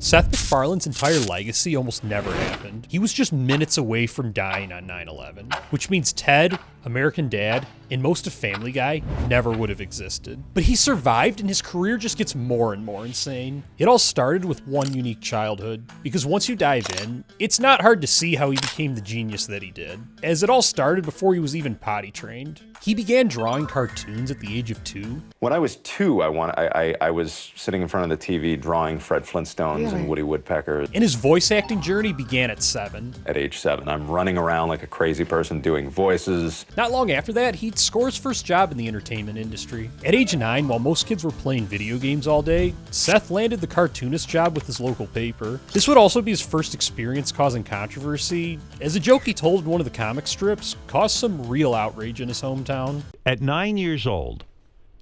Seth MacFarlane's entire legacy almost never happened. He was just minutes away from dying on 9/11, which means Ted, American Dad, and most of Family Guy never would have existed. But he survived, and his career just gets more and more insane. It all started with one unique childhood, because once you dive in, it's not hard to see how he became the genius that he did, as it all started before he was even potty trained. He began drawing cartoons at the age of 2. When I was 2, I was sitting in front of the TV drawing Fred Flintstones and Woody Woodpecker. And his voice acting journey began at 7. At age 7, I'm running around like a crazy person doing voices. Not long after that, he'd score his first job in the entertainment industry. At age 9, while most kids were playing video games all day, Seth landed the cartoonist job with his local paper. This would also be his first experience causing controversy, as a joke he told in one of the comic strips caused some real outrage in his hometown. At 9 years old,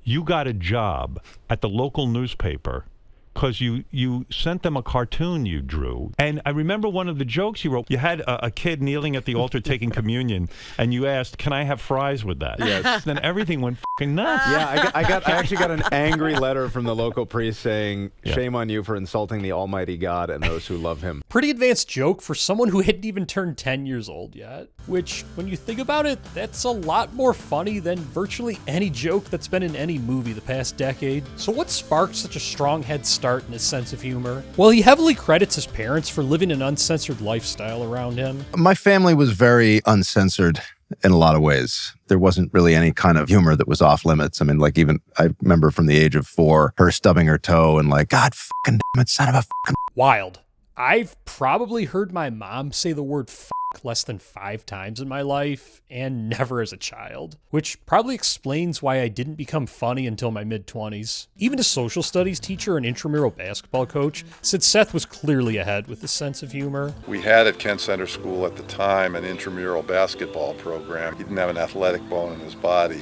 you got a job at the local newspaper because you sent them a cartoon you drew. And I remember one of the jokes you wrote, you had a kid kneeling at the altar taking communion, and you asked, "Can I have fries with that?" Yes. Then everything went fucking nuts. Yeah, I actually got an angry letter from the local priest saying, "Shame on you for insulting the Almighty God and those who love him." Pretty advanced joke for someone who hadn't even turned 10 years old yet. Which, when you think about it, that's a lot more funny than virtually any joke that's been in any movie the past decade. So what sparked such a strong head start in his sense of humor? Well, he heavily credits his parents for living an uncensored lifestyle around him. My family was very uncensored in a lot of ways. There wasn't really any kind of humor that was off limits. I mean, like, even I remember from the age of 4, her stubbing her toe and like, "God fucking damn it, son of a fucking..." Wild. I've probably heard my mom say the word f less than 5 times in my life, and never as a child, which probably explains why I didn't become funny until my mid-20s. Even a social studies teacher and intramural basketball coach said Seth was clearly ahead with his sense of humor. We had at Kent Center School at the time an intramural basketball program. He didn't have an athletic bone in his body,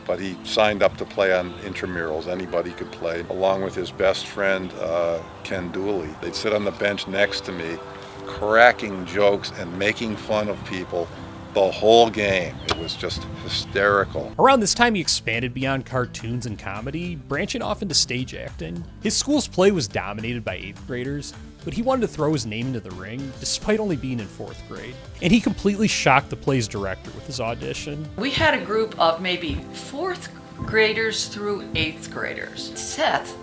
but he signed up to play on intramurals. Anybody could play, along with his best friend, Ken Dooley. They'd sit on the bench next to me, cracking jokes and making fun of people the whole game. It was just hysterical. Around this time, he expanded beyond cartoons and comedy, branching off into stage acting. His school's play was dominated by 8th graders, but he wanted to throw his name into the ring, despite only being in 4th grade. And he completely shocked the play's director with his audition. We had a group of maybe 4th graders through 8th graders. Seth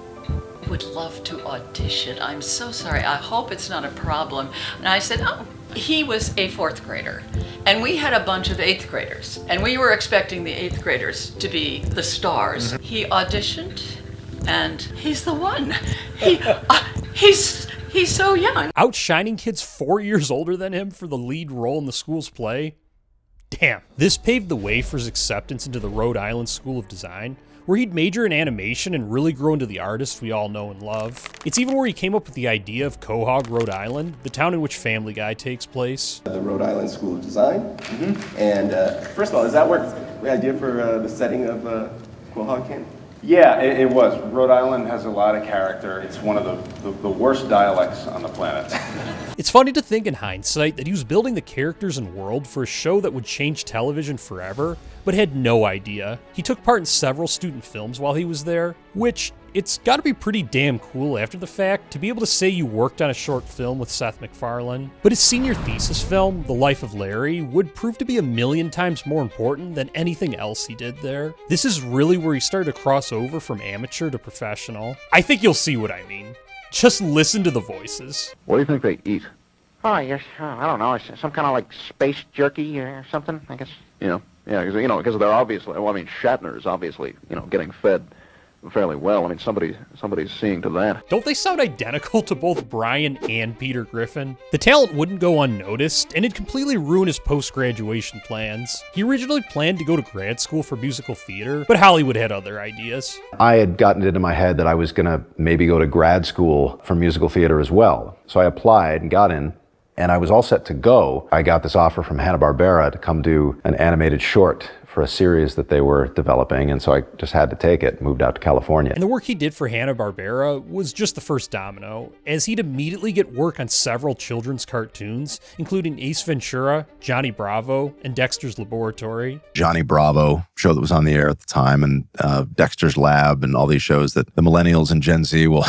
would love to audition. I'm so sorry. I hope it's not a problem. And I said, oh, he was a 4th grader. And we had a bunch of 8th graders. And we were expecting the 8th graders to be the stars. He auditioned, and he's the one. He's so young. Outshining kids 4 years older than him for the lead role in the school's play? Damn. This paved the way for his acceptance into the Rhode Island School of Design, where he'd major in animation and really grow into the artist we all know and love. It's even where he came up with the idea of Quahog, Rhode Island, the town in which Family Guy takes place. The Rhode Island School of Design. And first of all, is that where the idea for the setting of Quahog came? Yeah, it was. Rhode Island has a lot of character. It's one of the worst dialects on the planet. It's funny to think in hindsight that he was building the characters and world for a show that would change television forever, but had no idea. He took part in several student films while he was there, which it's gotta be pretty damn cool after the fact to be able to say you worked on a short film with Seth MacFarlane. But his senior thesis film, The Life of Larry, would prove to be 1,000,000 times more important than anything else he did there. This is really where he started to cross over from amateur to professional. I think you'll see what I mean. Just listen to the voices. What do you think they eat? Oh, yes, I don't know. It's some kind of like space jerky or something, I guess. Yeah, because they're obviously, well, I mean, Shatner's obviously, getting fed fairly well. I mean, somebody's seeing to that. Don't they sound identical to both Brian and Peter Griffin? The talent wouldn't go unnoticed, and it'd completely ruin his post-graduation plans. He originally planned to go to grad school for musical theater, but Hollywood had other ideas. I had gotten it into my head that I was going to maybe go to grad school for musical theater as well. So I applied and got in, and I was all set to go. I got this offer from Hanna-Barbera to come do an animated short for a series that they were developing, and so I just had to take it, moved out to California. And the work he did for Hanna-Barbera was just the first domino, as he'd immediately get work on several children's cartoons, including Ace Ventura, Johnny Bravo, and Dexter's Laboratory. Johnny Bravo, show that was on the air at the time, and Dexter's Lab, and all these shows that the millennials and Gen Z will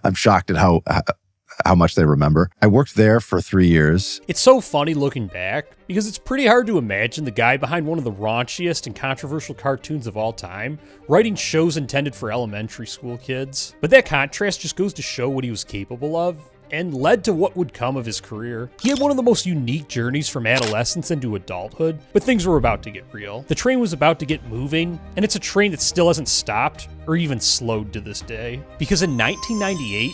I'm shocked at how much they remember. I worked there for 3 years. It's so funny looking back because it's pretty hard to imagine the guy behind one of the raunchiest and controversial cartoons of all time writing shows intended for elementary school kids. But that contrast just goes to show what he was capable of and led to what would come of his career. He had one of the most unique journeys from adolescence into adulthood, but things were about to get real. The train was about to get moving, and it's a train that still hasn't stopped or even slowed to this day. Because in 1998,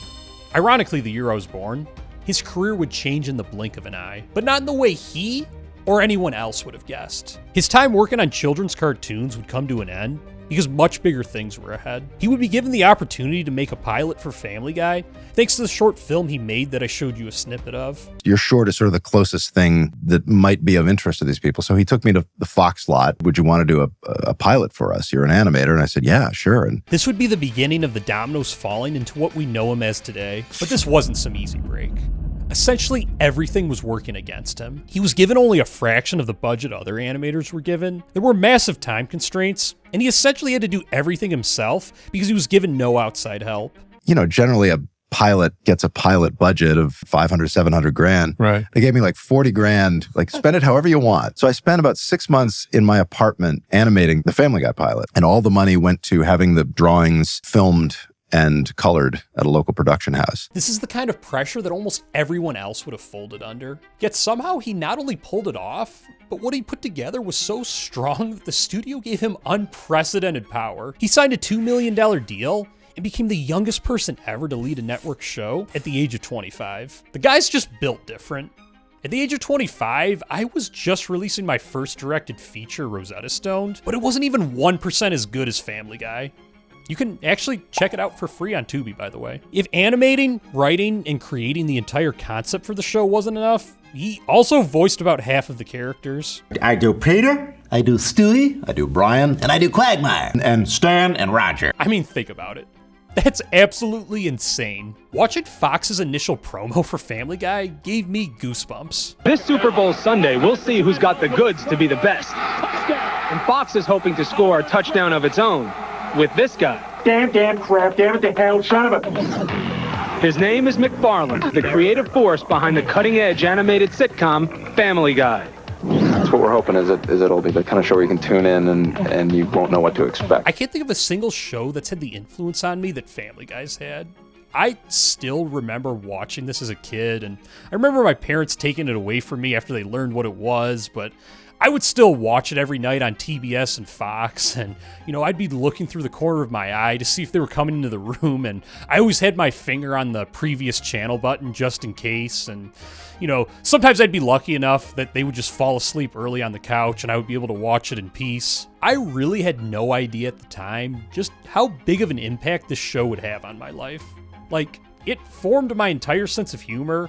ironically the year I was born, his career would change in the blink of an eye, but not in the way he or anyone else would have guessed. His time working on children's cartoons would come to an end because much bigger things were ahead. He would be given the opportunity to make a pilot for Family Guy, thanks to the short film he made that I showed you a snippet of. Your short is sort of the closest thing that might be of interest to these people. So he took me to the Fox lot. Would you want to do a pilot for us? You're an animator. And I said, yeah, sure. And this would be the beginning of the dominoes falling into what we know him as today. But this wasn't some easy break. Essentially, everything was working against him. He was given only a fraction of the budget other animators were given. There were massive time constraints, and he essentially had to do everything himself because he was given no outside help. Generally a pilot gets a pilot budget of 500, 700 grand. Right. They gave me like 40 grand, like spend it however you want. So I spent about 6 months in my apartment animating the Family Guy pilot, and all the money went to having the drawings filmed and colored at a local production house. This is the kind of pressure that almost everyone else would have folded under. Yet somehow he not only pulled it off, but what he put together was so strong that the studio gave him unprecedented power. He signed a $2 million deal and became the youngest person ever to lead a network show at the age of 25. The guy's just built different. At the age of 25, I was just releasing my first directed feature, Rosetta Stone, but it wasn't even 1% as good as Family Guy. You can actually check it out for free on Tubi, by the way. If animating, writing, and creating the entire concept for the show wasn't enough, he also voiced about half of the characters. I do Peter, I do Stewie, I do Brian, and I do Quagmire, and Stan and Roger. I mean, think about it. That's absolutely insane. Watching Fox's initial promo for Family Guy gave me goosebumps. This Super Bowl Sunday, we'll see who's got the goods to be the best. Touchdown! And Fox is hoping to score a touchdown of its own with this guy. Damn, crap, damn it, the hell, son of a... His name is MacFarlane, the creative force behind the cutting-edge animated sitcom Family Guy. That's what we're hoping is it'll be the kind of show where you can tune in and you won't know what to expect. I can't think of a single show that's had the influence on me that Family Guy's had. I still remember watching this as a kid, and I remember my parents taking it away from me after they learned what it was, but I would still watch it every night on TBS and Fox, and, I'd be looking through the corner of my eye to see if they were coming into the room, and I always had my finger on the previous channel button just in case, and, sometimes I'd be lucky enough that they would just fall asleep early on the couch and I would be able to watch it in peace. I really had no idea at the time just how big of an impact this show would have on my life. Like, it formed my entire sense of humor,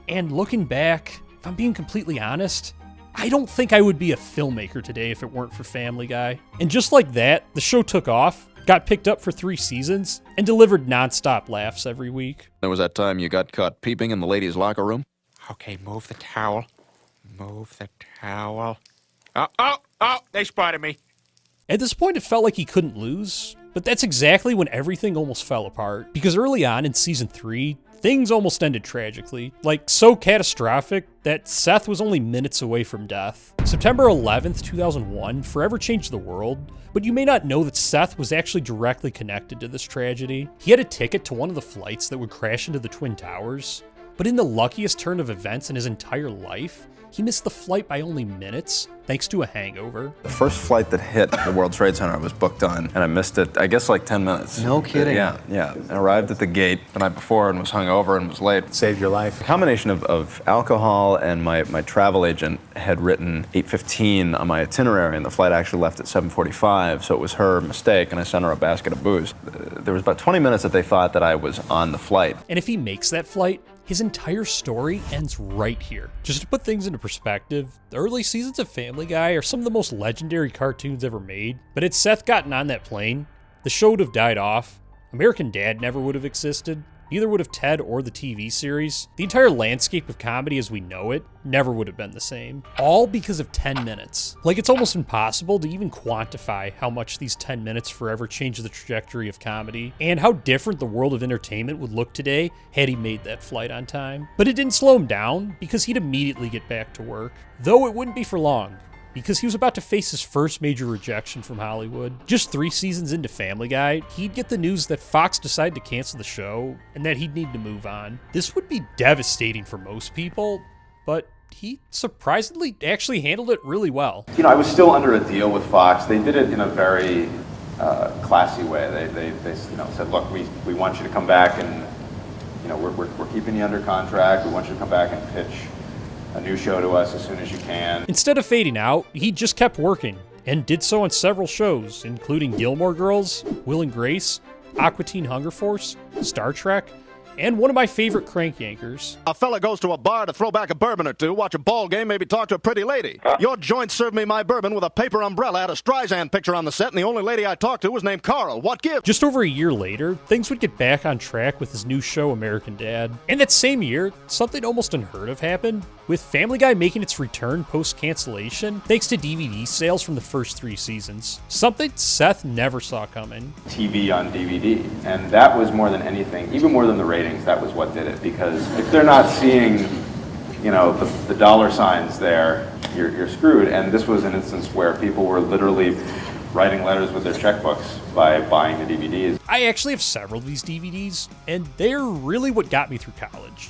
and looking back, if I'm being completely honest, I don't think I would be a filmmaker today if it weren't for Family Guy. And just like that, the show took off, got picked up for 3 seasons, and delivered nonstop laughs every week. There was that time you got caught peeping in the ladies' locker room. Okay, move the towel. Move the towel. Oh, they spotted me. At this point, it felt like he couldn't lose, but that's exactly when everything almost fell apart. Because early on in season 3, things almost ended tragically, like so catastrophic that Seth was only minutes away from death. September 11th, 2001 forever changed the world, but you may not know that Seth was actually directly connected to this tragedy. He had a ticket to one of the flights that would crash into the Twin Towers, but in the luckiest turn of events in his entire life, he missed the flight by only minutes, thanks to a hangover. The first flight that hit the World Trade Center I was booked on, and I missed it, I guess, like 10 minutes. No kidding. Yeah. I arrived at the gate the night before and was hungover and was late. Saved your life. A combination of alcohol and my travel agent had written 8:15 on my itinerary, and the flight actually left at 7:45, so it was her mistake, and I sent her a basket of booze. There was about 20 minutes that they thought that I was on the flight. And if he makes that flight, his entire story ends right here. Just to put things into perspective, the early seasons of Family Guy are some of the most legendary cartoons ever made, but had Seth gotten on that plane, the show would have died off, American Dad never would have existed, neither would have Ted or the TV series. The entire landscape of comedy as we know it never would have been the same. All because of 10 minutes. Like, it's almost impossible to even quantify how much these 10 minutes forever changed the trajectory of comedy, and how different the world of entertainment would look today had he made that flight on time. But it didn't slow him down, because he'd immediately get back to work. Though it wouldn't be for long, because he was about to face his first major rejection from Hollywood. Just 3 seasons into Family Guy, he'd get the news that Fox decided to cancel the show and that he'd need to move on. This would be devastating for most people, but he surprisingly actually handled it really well. You know, I was still under a deal with Fox. They did it in a very classy way. They said, look, we want you to come back and, we're keeping you under contract. We want you to come back and pitch a new show to us as soon as you can. Instead of fading out, he just kept working, and did so on several shows, including Gilmore Girls, Will and Grace, Aqua Teen Hunger Force, Star Trek, and one of my favorite crank yankers. A fella goes to a bar to throw back a bourbon or two, watch a ball game, maybe talk to a pretty lady. Your joint served me my bourbon with a paper umbrella, had a Streisand picture on the set, and the only lady I talked to was named Carl. What gives? Just over a year later, things would get back on track with his new show, American Dad. And that same year, something almost unheard of happened, with Family Guy making its return post-cancellation, thanks to DVD sales from the first 3 seasons. Something Seth never saw coming. TV on DVD. And that was more than anything, even more than the ratings, that was what did it. Because if they're not seeing, the dollar signs there, you're screwed. And this was an instance where people were literally writing letters with their checkbooks by buying the DVDs. I actually have several of these DVDs, and they're really what got me through college.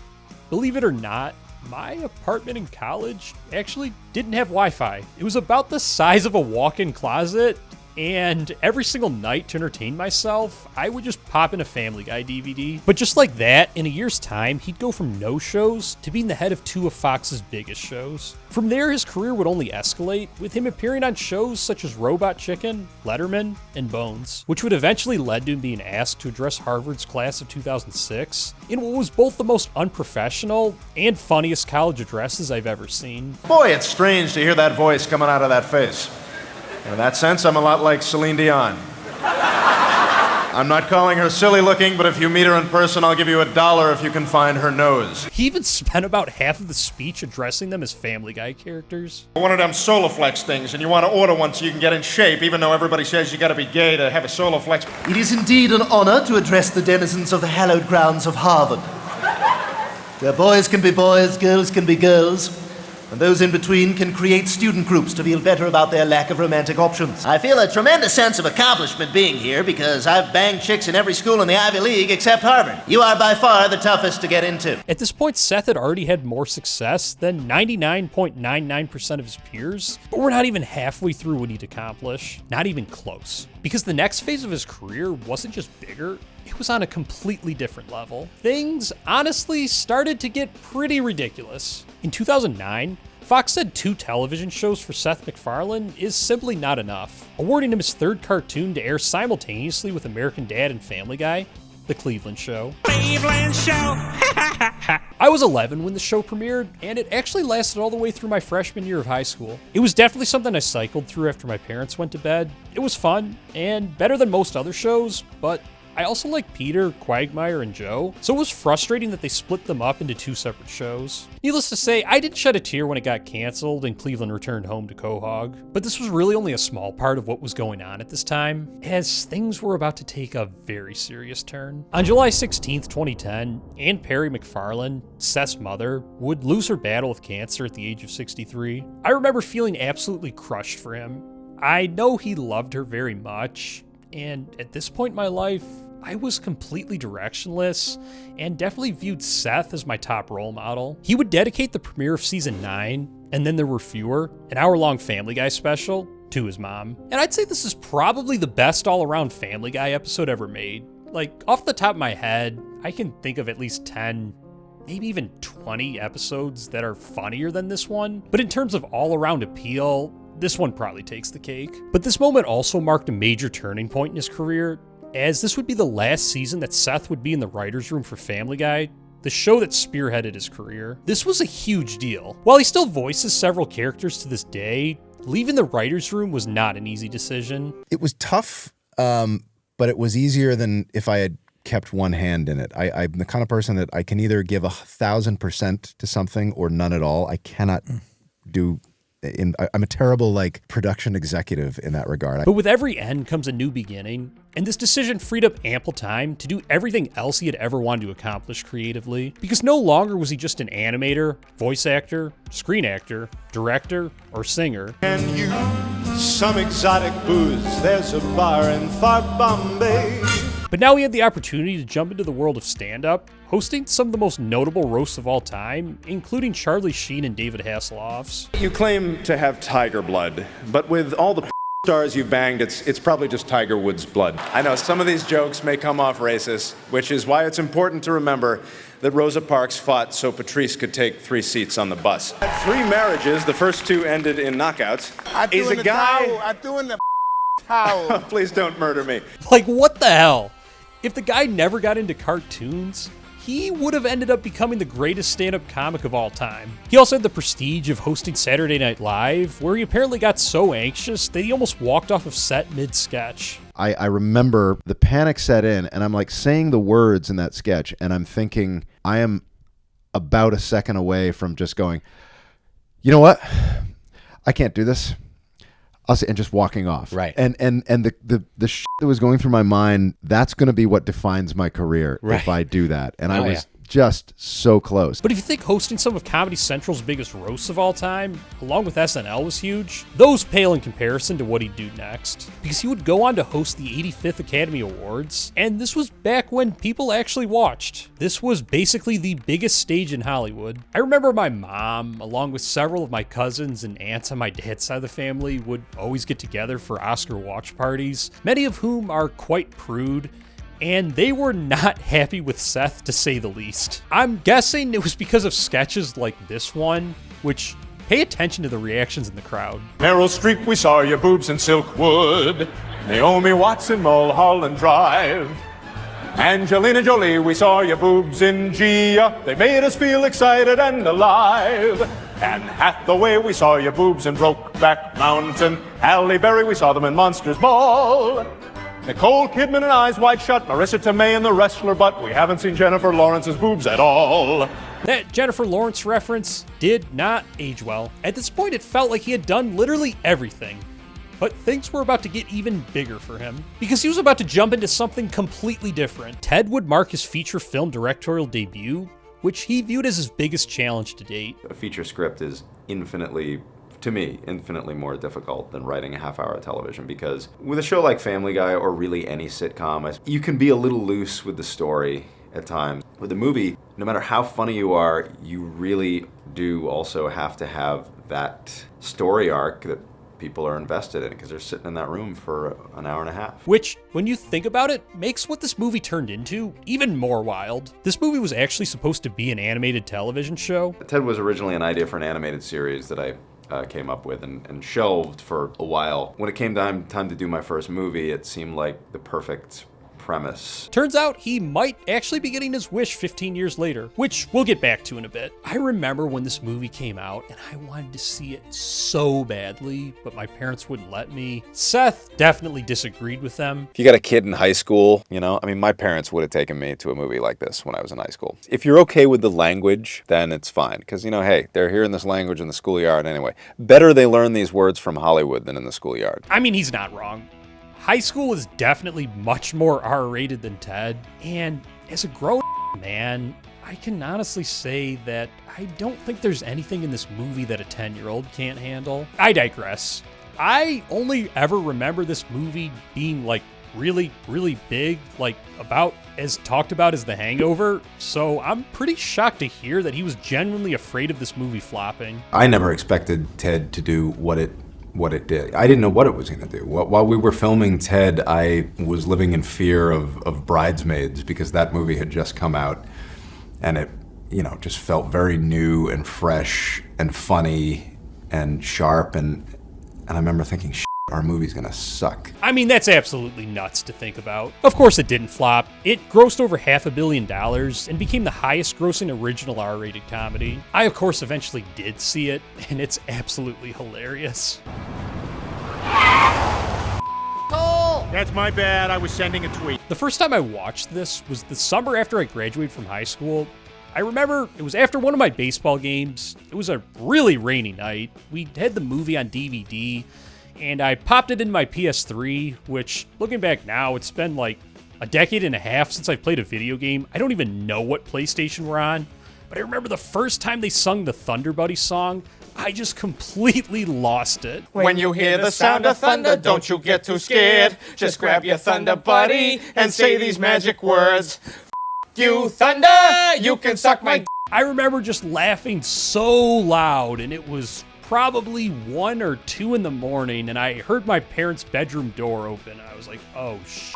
Believe it or not, my apartment in college actually didn't have Wi-Fi. It was about the size of a walk-in closet, and every single night to entertain myself, I would just pop in a Family Guy DVD. But just like that, in a year's time, he'd go from no shows to being the head of 2 of Fox's biggest shows. From there, his career would only escalate, with him appearing on shows such as Robot Chicken, Letterman, and Bones, which would eventually lead to him being asked to address Harvard's class of 2006 in what was both the most unprofessional and funniest college addresses I've ever seen. Boy, it's strange to hear that voice coming out of that face. In that sense, I'm a lot like Celine Dion. I'm not calling her silly looking, but if you meet her in person, I'll give you $1 if you can find her nose. He even spent about half of the speech addressing them as Family Guy characters. One of them Soloflex things, and you want to order one so you can get in shape, even though everybody says you gotta be gay to have a Soloflex. It is indeed an honor to address the denizens of the hallowed grounds of Harvard. Where boys can be boys, girls can be girls, and those in between can create student groups to feel better about their lack of romantic options. I feel a tremendous sense of accomplishment being here because I've banged chicks in every school in the Ivy League except Harvard. You are by far the toughest to get into. At this point, Seth had already had more success than 99.99% of his peers, but we're not even halfway through what he'd accomplish. Not even close. Because the next phase of his career wasn't just bigger, it was on a completely different level. Things, honestly, started to get pretty ridiculous. In 2009, Fox said 2 television shows for Seth MacFarlane is simply not enough, awarding him his 3rd cartoon to air simultaneously with American Dad and Family Guy, The Cleveland Show. Cleveland Show! I was 11 when the show premiered, and it actually lasted all the way through my freshman year of high school. It was definitely something I cycled through after my parents went to bed. It was fun, and better than most other shows, but I also like Peter, Quagmire, and Joe, so it was frustrating that they split them up into 2 separate shows. Needless to say, I didn't shed a tear when it got canceled and Cleveland returned home to Quahog, but this was really only a small part of what was going on at this time, as things were about to take a very serious turn. On July 16th, 2010, Ann Perry MacFarlane, Seth's mother, would lose her battle with cancer at the age of 63. I remember feeling absolutely crushed for him. I know he loved her very much, and at this point in my life, I was completely directionless and definitely viewed Seth as my top role model. He would dedicate the premiere of season 9, and then there were fewer, an hour-long Family Guy special, to his mom. And I'd say this is probably the best all-around Family Guy episode ever made. Like, off the top of my head, I can think of at least 10, maybe even 20 episodes that are funnier than this one. But in terms of all-around appeal, this one probably takes the cake. But this moment also marked a major turning point in his career, as this would be the last season that Seth would be in the writer's room for Family Guy, the show that spearheaded his career. This was a huge deal. While he still voices several characters to this day, leaving the writer's room was not an easy decision. It was tough, but it was easier than if I had kept one hand in it. I'm the kind of person that I can either give 1,000% to something or none at all. I cannot do. I'm a terrible production executive in that regard. But with every end comes a new beginning, and this decision freed up ample time to do everything else he had ever wanted to accomplish creatively, because no longer was he just an animator, voice actor, screen actor, director, or singer. And you, some exotic booze, there's a bar in far Bombay. But now he had the opportunity to jump into the world of stand-up, hosting some of the most notable roasts of all time, including Charlie Sheen and David Hasselhoff's. You claim to have tiger blood, but with all the stars you've banged, it's probably just Tiger Woods' blood. I know some of these jokes may come off racist, which is why it's important to remember that Rosa Parks fought so Patrice could take 3 seats on the bus. At 3 marriages, the first 2 ended in knockouts. He's a guy. I'm doing the towel. Please don't murder me. Like, what the hell? If the guy never got into cartoons, he would have ended up becoming the greatest stand-up comic of all time. He also had the prestige of hosting Saturday Night Live, where he apparently got so anxious that he almost walked off of set mid-sketch. I remember the panic set in, and I'm saying the words in that sketch, and I'm thinking I am about a second away from just going, you know what? I can't do this. And just walking off. Right. And the shit that was going through my mind, that's going to be what defines my career if I do that. And I was just so close. But if you think hosting some of Comedy Central's biggest roasts of all time, along with SNL, was huge, those pale in comparison to what he'd do next. Because he would go on to host the 85th Academy Awards, and this was back when people actually watched. This was basically the biggest stage in Hollywood. I remember my mom, along with several of my cousins and aunts on my dad's side of the family, would always get together for Oscar watch parties, many of whom are quite prude, and they were not happy with Seth, to say the least. I'm guessing it was because of sketches like this one, which pay attention to the reactions in the crowd. Meryl Streep, we saw your boobs in Silkwood. Naomi Watts in Mulholland Drive. Angelina Jolie, we saw your boobs in Gia. They made us feel excited and alive. Anne Hathaway, we saw your boobs in Brokeback Mountain. Halle Berry, we saw them in Monsters Ball. Nicole Kidman and Eyes Wide Shut, Marissa Tomei and The Wrestler, but we haven't seen Jennifer Lawrence's boobs at all. That Jennifer Lawrence reference did not age well. At this point, it felt like he had done literally everything. But things were about to get even bigger for him, because he was about to jump into something completely different. Ted would mark his feature film directorial debut, which he viewed as his biggest challenge to date. A feature script is infinitely more difficult than writing a half-hour television, because with a show like Family Guy or really any sitcom, you can be a little loose with the story at times. With a movie, no matter how funny you are, you really do also have to have that story arc that people are invested in, because they're sitting in that room for an hour and a half. Which, when you think about it, makes what this movie turned into even more wild. This movie was actually supposed to be an animated television show. Ted was originally an idea for an animated series that I came up with and shelved for a while. When it came time to do my first movie, it seemed like the perfect premise. Turns out he might actually be getting his wish 15 years later, which we'll get back to in a bit. I remember when this movie came out and I wanted to see it so badly, but my parents wouldn't let me. Seth definitely disagreed with them. If you got a kid in high school, my parents would have taken me to a movie like this when I was in high school. If you're okay with the language, then it's fine, because, hey, they're hearing this language in the schoolyard anyway. Better they learn these words from Hollywood than in the schoolyard. I mean, he's not wrong. High school is definitely much more R-rated than Ted, and as a grown man, I can honestly say that I don't think there's anything in this movie that a 10-year-old can't handle. I digress. I only ever remember this movie being really, really big, about as talked about as The Hangover, so I'm pretty shocked to hear that he was genuinely afraid of this movie flopping. I never expected Ted to do what it did. I didn't know what it was going to do. While we were filming Ted, I was living in fear of Bridesmaids, because that movie had just come out, and it, just felt very new and fresh and funny and sharp, and I remember thinking, our movie's gonna suck. I mean, that's absolutely nuts to think about. Of course it didn't flop. It grossed over $500 million and became the highest grossing original R-rated comedy. I, of course, eventually did see it, and it's absolutely hilarious. Cole! That's my bad. I was sending a tweet. The first time I watched this was the summer after I graduated from high school. I remember it was after one of my baseball games. It was a really rainy night. We had the movie on DVD, and I popped it in my PS3, which, looking back now, it's been like a decade and a half since I've played a video game. I don't even know what PlayStation we're on, but I remember the first time they sung the Thunder Buddy song, I just completely lost it. When you hear the sound of thunder, don't you get too scared. Just grab your thunder buddy and say these magic words. You thunder, you can suck my. I remember just laughing so loud, and it was probably 1 or 2 in the morning, and I heard my parents' bedroom door open. I was like, oh, shit.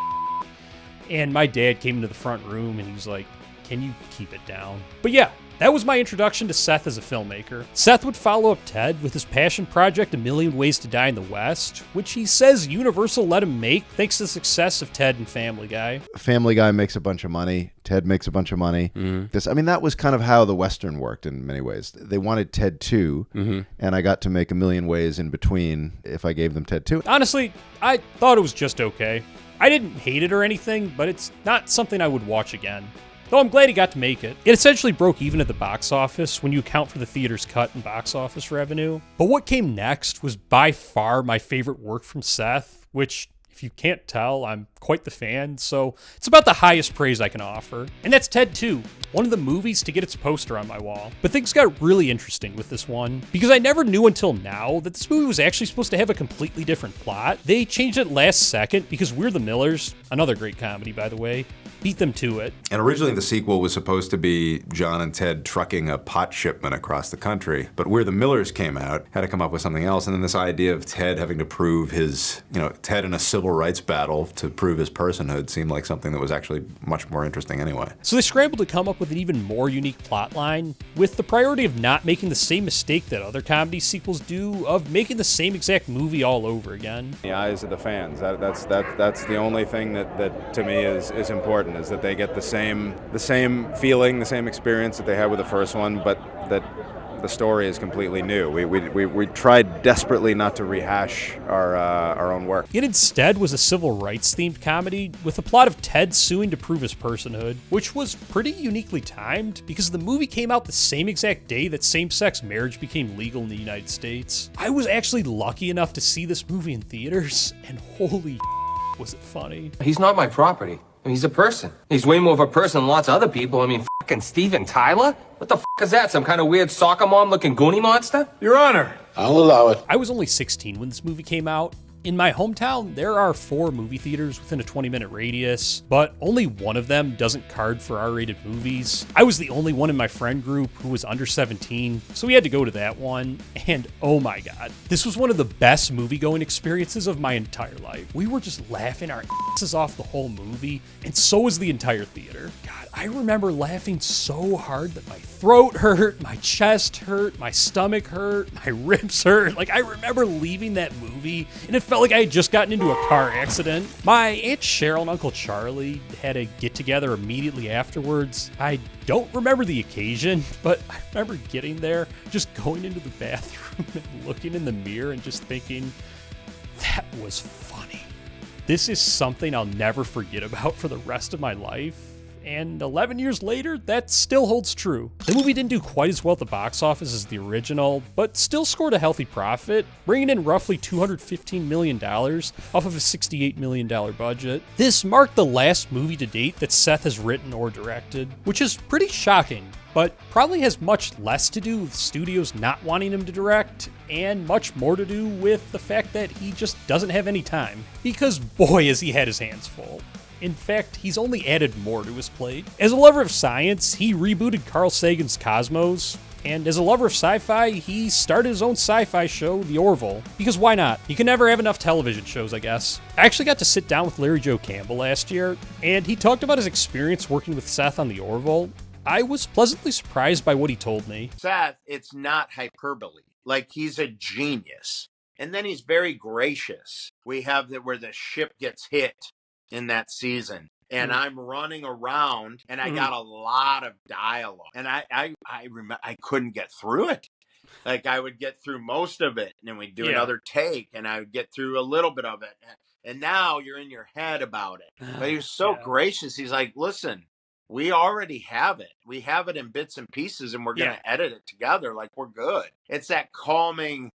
And my dad came into the front room, and he was like, can you keep it down? But yeah, that was my introduction to Seth as a filmmaker. Seth would follow up Ted with his passion project A Million Ways to Die in the West, which he says Universal let him make thanks to the success of Ted and Family Guy. Family Guy makes a bunch of money. Ted makes a bunch of money. That was kind of how the Western worked in many ways. They wanted Ted 2, and I got to make A Million Ways in between if I gave them Ted 2. Honestly, I thought it was just okay. I didn't hate it or anything, but it's not something I would watch again. Though I'm glad he got to make it. It essentially broke even at the box office when you account for the theater's cut in box office revenue. But what came next was by far my favorite work from Seth, which, if you can't tell, I'm quite the fan, so it's about the highest praise I can offer. And that's Ted 2, one of the movies to get its poster on my wall. But things got really interesting with this one, because I never knew until now that this movie was actually supposed to have a completely different plot. They changed it last second because We're the Millers, another great comedy by the way, beat them to it. And originally the sequel was supposed to be John and Ted trucking a pot shipment across the country. But Where the Millers came out, had to come up with something else. And then this idea of Ted having to prove his, Ted in a civil rights battle to prove his personhood seemed like something that was actually much more interesting anyway. So they scrambled to come up with an even more unique plot line, with the priority of not making the same mistake that other comedy sequels do, of making the same exact movie all over again. The eyes of the fans, that's the only thing that to me is important, is that they get the same feeling, the same experience that they had with the first one, but that the story is completely new. We tried desperately not to rehash our own work. It instead was a civil rights themed comedy with a plot of Ted suing to prove his personhood, which was pretty uniquely timed because the movie came out the same exact day that same-sex marriage became legal in the United States. I was actually lucky enough to see this movie in theaters, and holy was it funny. He's not my property. He's a person. He's way more of a person than lots of other people. I mean, fucking Steven Tyler? What the is that? Some kind of weird soccer mom looking Goonie monster? Your Honor. I'll allow it. I was only 16 when this movie came out. In my hometown, there are 4 movie theaters within a 20-minute radius, but only one of them doesn't card for R-rated movies. I was the only one in my friend group who was under 17, so we had to go to that one, and oh my god, this was one of the best movie-going experiences of my entire life. We were just laughing our asses off the whole movie, and so was the entire theater. God, I remember laughing so hard that my throat hurt, my chest hurt, my stomach hurt, my ribs hurt. Like, I remember leaving that movie, and it felt like I had just gotten into a car accident. My Aunt Cheryl and Uncle Charlie had a get-together immediately afterwards. I don't remember the occasion, but I remember getting there, just going into the bathroom and looking in the mirror and just thinking, that was funny. This is something I'll never forget about for the rest of my life. And 11 years later, that still holds true. The movie didn't do quite as well at the box office as the original, but still scored a healthy profit, bringing in roughly $215 million off of a $68 million budget. This marked the last movie to date that Seth has written or directed, which is pretty shocking, but probably has much less to do with studios not wanting him to direct, and much more to do with the fact that he just doesn't have any time. Because boy, has he had his hands full. In fact, he's only added more to his plate. As a lover of science, he rebooted Carl Sagan's Cosmos, and as a lover of sci-fi, he started his own sci-fi show, The Orville. Because why not? You can never have enough television shows, I guess. I actually got to sit down with Larry Joe Campbell last year, and he talked about his experience working with Seth on The Orville. I was pleasantly surprised by what he told me. Seth, it's not hyperbole. Like, he's a genius. And then he's very gracious. We have where the ship gets hit in that season, and I'm running around, and I got a lot of dialogue, and I remember I couldn't get through it. Like, I would get through most of it, and then we'd do another take, and I would get through a little bit of it, And now you're in your head about it. But he was so gracious. He's like, listen, we already have it. We have it in bits and pieces, and we're going to edit it together. Like, we're good. It's that calming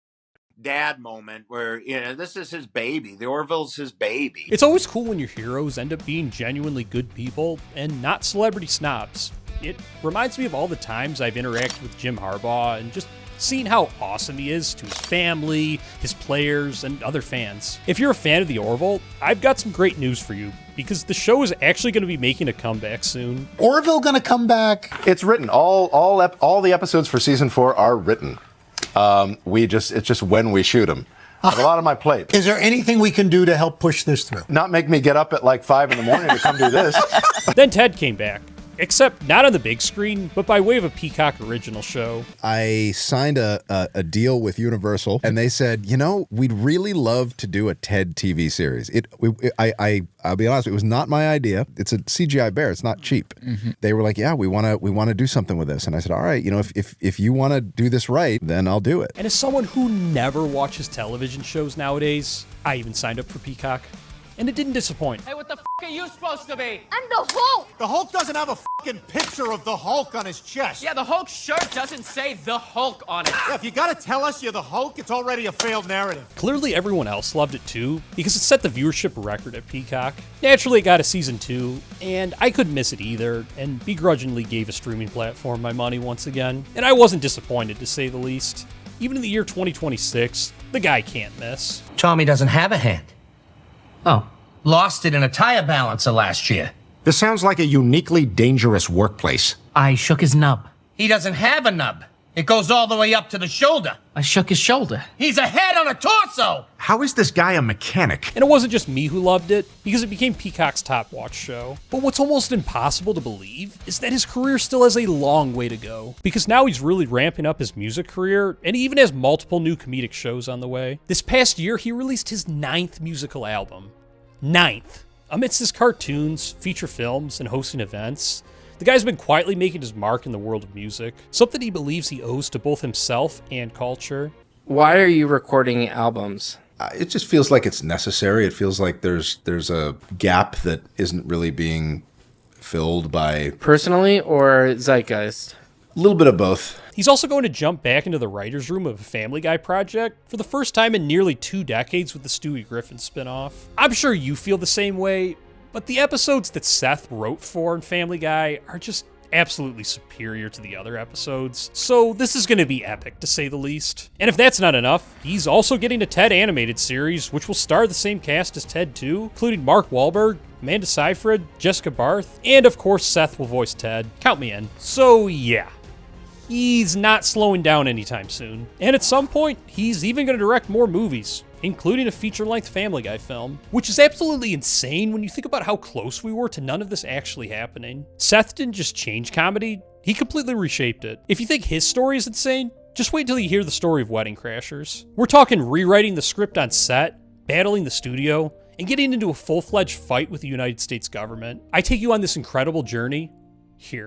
dad moment where, this is his baby. The Orville's his baby. It's always cool when your heroes end up being genuinely good people and not celebrity snobs. It reminds me of all the times I've interacted with Jim Harbaugh and just seeing how awesome he is to his family, his players, and other fans. If you're a fan of the Orville, I've got some great news for you, because the show is actually going to be making a comeback soon. Orville going to come back? It's written. All the episodes for season 4 are written. It's just when we shoot them. I have a lot on my plate. Is there anything we can do to help push this through? Not make me get up at like 5 in the morning to come do this. Then Ted came back. Except not on the big screen, but by way of a Peacock original show. I signed a deal with Universal, and they said, we'd really love to do a Ted TV series. I'll be honest, it was not my idea. It's a CGI bear. It's not cheap. Mm-hmm. They were like, yeah, we want to do something with this. And I said, all right, if you want to do this right, then I'll do it. And as someone who never watches television shows nowadays, I even signed up for Peacock. And it didn't disappoint. Hey, what the are you supposed to be? I'm the Hulk! The Hulk doesn't have a fucking picture of the Hulk on his chest. Yeah, the Hulk shirt doesn't say the Hulk on it. Yeah, if you gotta tell us you're the Hulk, it's already a failed narrative. Clearly everyone else loved it too, because it set the viewership record at Peacock. Naturally, it got a season 2, and I couldn't miss it either, and begrudgingly gave a streaming platform my money once again. And I wasn't disappointed, to say the least. Even in the year 2026, the guy can't miss. Tommy doesn't have a hand. Oh, lost it in a tire balancer last year. This sounds like a uniquely dangerous workplace. I shook his nub. He doesn't have a nub. It goes all the way up to the shoulder. I shook his shoulder. He's a head on a torso! How is this guy a mechanic? And it wasn't just me who loved it, because it became Peacock's top watch show. But what's almost impossible to believe is that his career still has a long way to go, because now he's really ramping up his music career, and he even has multiple new comedic shows on the way. This past year, he released his 9th musical album. 9th. Amidst his cartoons, feature films, and hosting events, the guy's been quietly making his mark in the world of music, something he believes he owes to both himself and culture. Why are you recording albums? It just feels like it's necessary. It feels like there's a gap that isn't really being filled by... Personally or zeitgeist? A little bit of both. He's also going to jump back into the writer's room of a Family Guy project for the first time in nearly 2 decades with the Stewie Griffin spinoff. I'm sure you feel the same way, but the episodes that Seth wrote for in Family Guy are just absolutely superior to the other episodes, so this is going to be epic, to say the least. And if that's not enough, he's also getting a Ted animated series, which will star the same cast as Ted 2, including Mark Wahlberg, Amanda Seyfried, Jessica Barth, and of course Seth will voice Ted. Count me in. So yeah. He's not slowing down anytime soon. And at some point, he's even going to direct more movies, including a feature-length Family Guy film, which is absolutely insane when you think about how close we were to none of this actually happening. Seth didn't just change comedy, he completely reshaped it. If you think his story is insane, just wait till you hear the story of Wedding Crashers. We're talking rewriting the script on set, battling the studio, and getting into a full-fledged fight with the United States government. I take you on this incredible journey here.